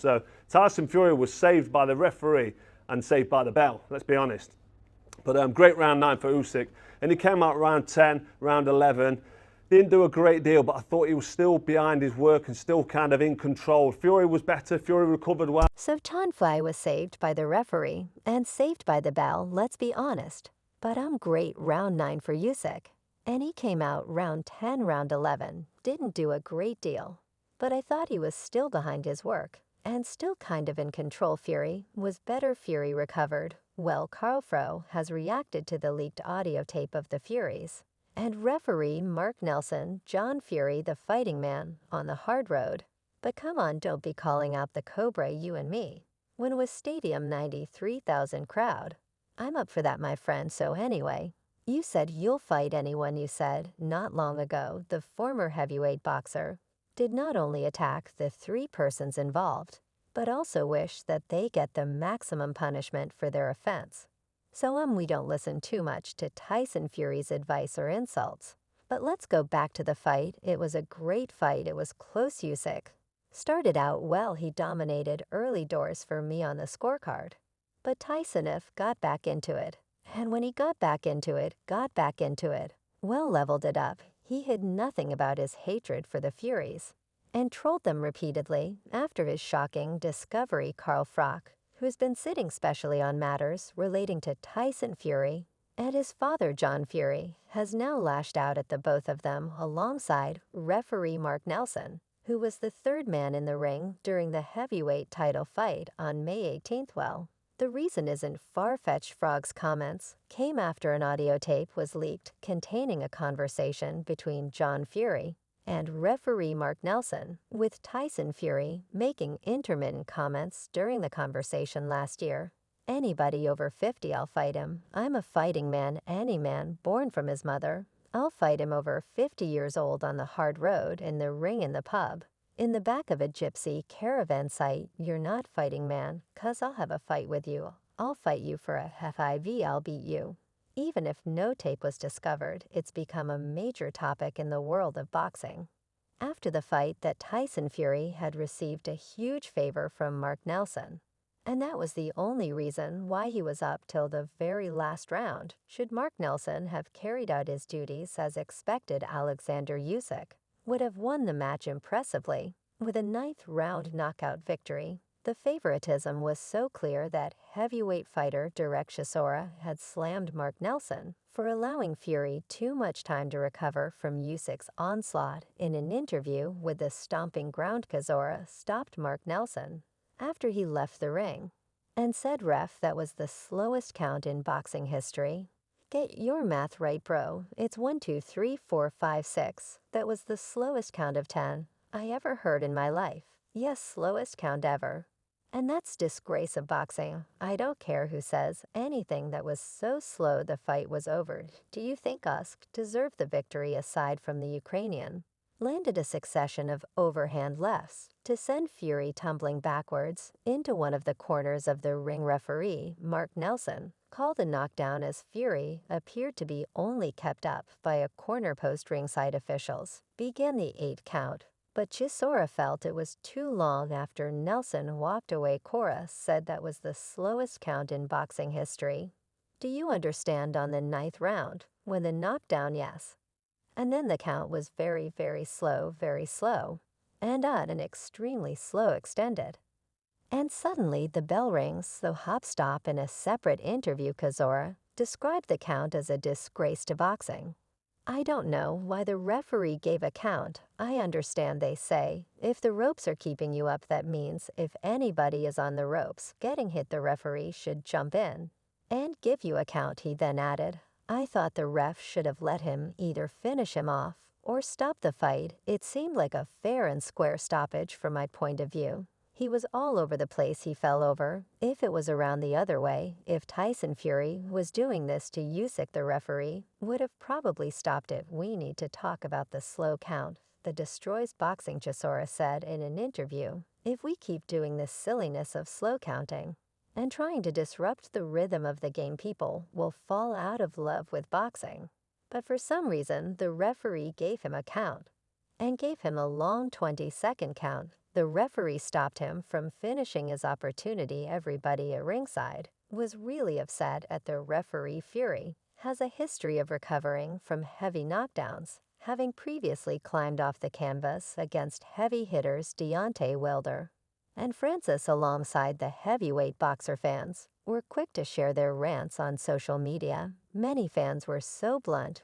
So Tyson Fury was saved by the referee and saved by the bell, let's be honest. But great round 9 for Usyk. And he came out round 10, round 11. Didn't do a great deal, but I thought he was still behind his work and still kind of in control. Fury was better. Fury recovered well. So Tonfai was saved by the referee and saved by the bell, let's be honest. But I'm great round 9 for Usyk. And he came out round 10, round 11. Didn't do a great deal. But I thought he was still behind his work. And still kind of in control. Fury was better. Fury recovered. Well, Carl Froch has reacted to the leaked audio tape of the Furies. And referee Mark Nelson, John Fury, the fighting man, on the hard road. But come on, don't be calling out the Cobra, you and me. When it was stadium 93,000 crowd. I'm up for that, my friend, so anyway. You said you'll fight anyone. You said, not long ago, the former heavyweight boxer did not only attack the 3 persons involved, but also wish that they get the maximum punishment for their offense. So we don't listen too much to Tyson Fury's advice or insults. But let's go back to the fight. It was a great fight. It was close. Usyk started out well. He dominated early doors for me on the scorecard. But Tyson got back into it. And when he got back into it, well, leveled it up. He hid nothing about his hatred for the Furies and trolled them repeatedly after his shocking discovery. Carl Froch, who's been sitting specially on matters relating to Tyson Fury and his father John Fury, has now lashed out at the both of them alongside referee Mark Nelson, who was the 3rd man in the ring during the heavyweight title fight on May 18th. Well, the reason isn't far-fetched. Froch's comments came after an audio tape was leaked containing a conversation between John Fury and referee Mark Nelson, with Tyson Fury making intermittent comments during the conversation last year. Anybody over 50, I'll fight him. I'm a fighting man. Any man born from his mother, I'll fight him. Over 50 years old on the hard road, in the ring, in the pub, in the back of a gypsy caravan site. You're not fighting, man, 'cause I'll have a fight with you. I'll fight you for a FIV. I'll beat you. Even if no tape was discovered, it's become a major topic in the world of boxing. After the fight, that Tyson Fury had received a huge favor from Mark Nelson. And that was the only reason why he was up till the very last round. Should Mark Nelson have carried out his duties as expected, Oleksandr Usyk would have won the match impressively with a 9th round knockout victory. The favoritism was so clear that heavyweight fighter Derek Chisora had slammed Mark Nelson for allowing Fury too much time to recover from Usyk's onslaught. In an interview with the Stomping Ground, Chisora stopped Mark Nelson after he left the ring and said, "Ref, that was the slowest count in boxing history." Get your math right, bro. It's 1, 2, 3, 4, 5, 6. That was the slowest count of 10 I ever heard in my life. Yes, slowest count ever. And that's disgrace of boxing. I don't care who says anything. That was so slow the fight was over. Do you think Usyk deserved the victory? Aside from the Ukrainian landed a succession of overhand lefts to send Fury tumbling backwards into one of the corners of the ring. Referee Mark Nelson called a knockdown as Fury appeared to be only kept up by a corner post. Ringside officials began the 8 count, but Chisora felt it was too long after Nelson walked away. Cora said that was the slowest count in boxing history. Do you understand? On the 9th round, when the knockdown, yes. And then the count was very, very slow, and on an extremely slow extended. And suddenly the bell rings. So Hopstop, in a separate interview, Chisora described the count as a disgrace to boxing. I don't know why the referee gave a count. I understand they say, if the ropes are keeping you up, that means if anybody is on the ropes getting hit, the referee should jump in and give you a count. He then added, I thought the ref should have let him either finish him off or stop the fight. It seemed like a fair and square stoppage from my point of view. He was all over the place. He fell over. If it was around the other way, if Tyson Fury was doing this to Usyk, the referee would have probably stopped it. We need to talk about the slow count that destroys boxing, Chisora said in an interview. If we keep doing this silliness of slow counting and trying to disrupt the rhythm of the game, people will fall out of love with boxing. But for some reason, the referee gave him a count and gave him a long 20-second count The referee stopped him from finishing his opportunity. Everybody at ringside was really upset at the referee. Fury has a history of recovering from heavy knockdowns, having previously climbed off the canvas against heavy hitters Deontay Wilder and Francis. Alongside the heavyweight boxer, fans were quick to share their rants on social media. Many fans were so blunt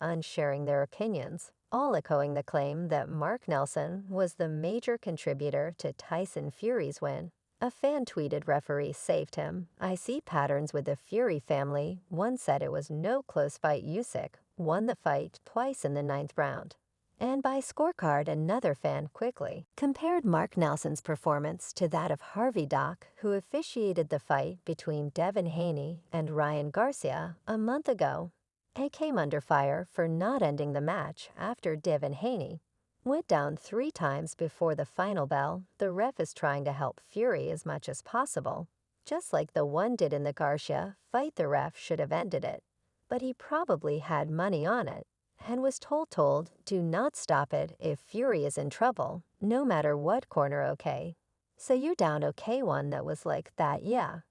on sharing their opinions, all echoing the claim that Mark Nelson was the major contributor to Tyson Fury's win. A fan tweeted, "Referee saved him. I see patterns with the Fury family." One said it was no close fight. Usyk won the fight twice in the 9th round. And by scorecard, another fan quickly compared Mark Nelson's performance to that of Harvey Dock, who officiated the fight between Devin Haney and Ryan Garcia a month ago. He came under fire for not ending the match after Devin Haney went down 3 times before the final bell. The ref is trying to help Fury as much as possible, just like the one did in the Garcia fight. The ref should have ended it, but he probably had money on it and was told, "Do not stop it if Fury is in trouble, no matter what corner." Okay, so you're down. Okay, one that was like that, yeah.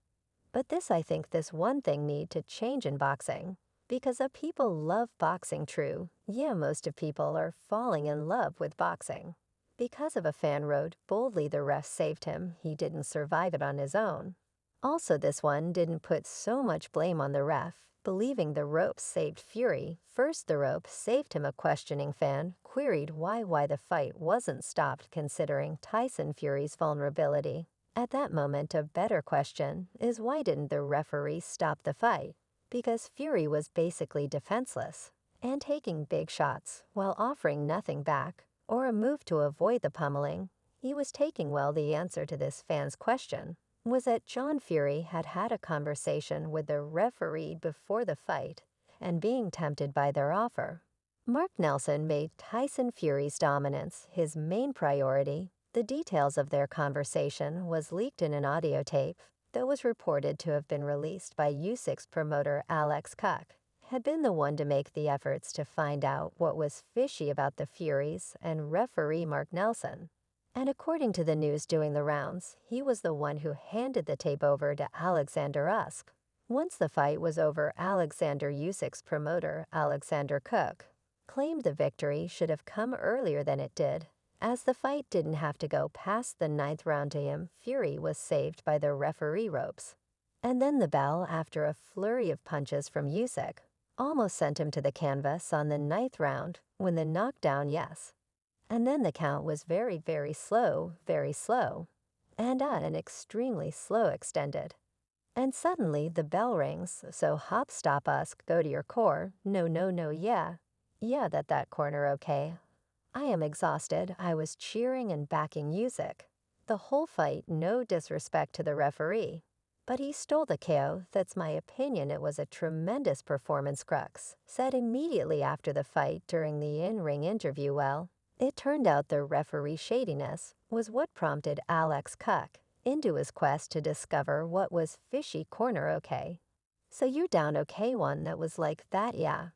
But I think this one thing need to change in boxing. Because of people love boxing, true. Yeah, most of people are falling in love with boxing. Because of a fan wrote boldly, "The ref saved him. He didn't survive it on his own." Also, this one didn't put so much blame on the ref, believing the ropes saved Fury. First, the rope saved him. A questioning fan queried why the fight wasn't stopped considering Tyson Fury's vulnerability. At that moment, a better question is, why didn't the referee stop the fight? Because Fury was basically defenseless and taking big shots while offering nothing back or a move to avoid the pummeling he was taking. Well, the answer to this fan's question was that John Fury had had a conversation with the referee before the fight and being tempted by their offer. Mark Nelson made Tyson Fury's dominance his main priority. The details of their conversation was leaked in an audio tape that was reported to have been released by Usyk's promoter. Alex Kuck had been the one to make the efforts to find out what was fishy about the Furies and referee Mark Nelson. And according to the news doing the rounds, he was the one who handed the tape over to Oleksandr Usyk. Once the fight was over, Oleksandr Usyk's promoter, Alexander Cook, claimed the victory should have come earlier than it did, as the fight didn't have to go past the 9th round to him. Fury was saved by the referee ropes. And then the bell, after a flurry of punches from Usyk, almost sent him to the canvas on the 9th round when the knockdown, yes. And then the count was very, very slow, and an extremely slow extended. And suddenly the bell rings, so hop, stop, Usyk, go to your core. No, yeah, that corner. Okay. I am exhausted. I was cheering and backing Usyk the whole fight. No disrespect to the referee, but he stole the KO. That's my opinion. It was a tremendous performance. Crux said immediately after the fight during the in-ring interview. Well, it turned out the referee shadiness was what prompted Alex Kuck into his quest to discover what was fishy. Corner. Okay, so you're down. Okay, one that was like that, yeah.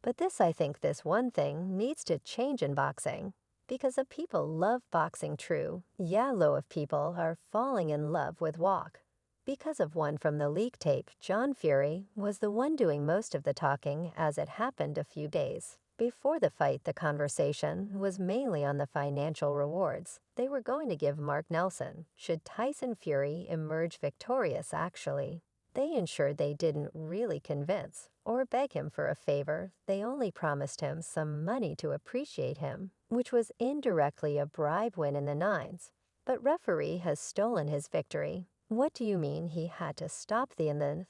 But I think this one thing needs to change in boxing. Because of people love boxing, true. Yeah, low of people are falling in love with walk. Because of one from the leak tape, John Fury was the one doing most of the talking as it happened a few days before the fight. The conversation was mainly on the financial rewards they were going to give Mark Nelson should Tyson Fury emerge victorious. Actually, they ensured they didn't really convince or beg him for a favor. They only promised him some money to appreciate him, which was indirectly a bribe win in the 9s. But referee has stolen his victory. What do you mean he had to stop the 9th?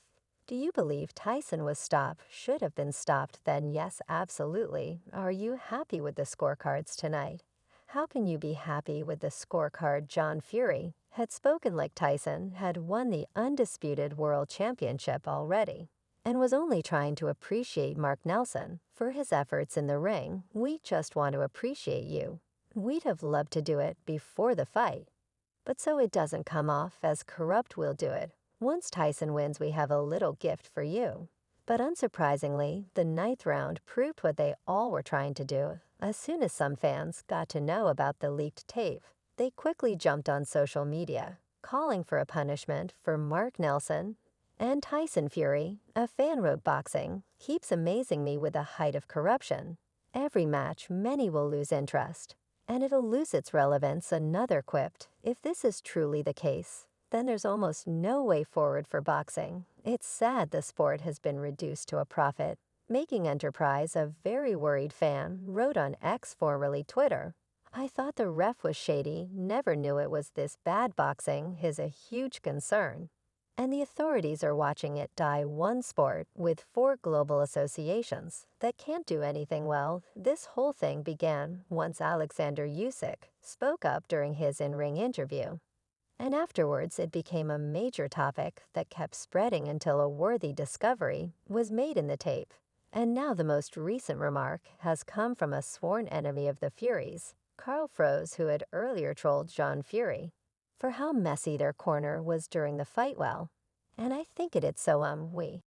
Do you believe Tyson was stopped, should have been stopped? Then yes, absolutely. Are you happy with the scorecards tonight? How can you be happy with the scorecard? John Fury had spoken like Tyson had won the undisputed world championship already and was only trying to appreciate Mark Nelson for his efforts in the ring. "We just want to appreciate you. We'd have loved to do it before the fight, but so it doesn't come off as corrupt, we'll do it. Once Tyson wins, we have a little gift for you." But unsurprisingly, the 9th round proved what they all were trying to do. As soon as some fans got to know about the leaked tape, they quickly jumped on social media, calling for a punishment for Mark Nelson. And Tyson Fury, a fan, wrote, "Boxing keeps amazing me with the height of corruption. Every match, many will lose interest, and it'll lose its relevance." Another quipped, "If this is truly the case, then there's almost no way forward for boxing. It's sad the sport has been reduced to a profit-making enterprise." A very worried fan wrote on X, formerly Twitter, "I thought the ref was shady, never knew it was this bad. Boxing is a huge concern, and the authorities are watching it die. One sport with 4 global associations that can't do anything well." This whole thing began once Oleksandr Usyk spoke up during his in-ring interview. And afterwards, it became a major topic that kept spreading until a worthy discovery was made in the tape. And now the most recent remark has come from a sworn enemy of the Furies, Carl Froch, who had earlier trolled John Fury for how messy their corner was during the fight. Well, and I think it's so we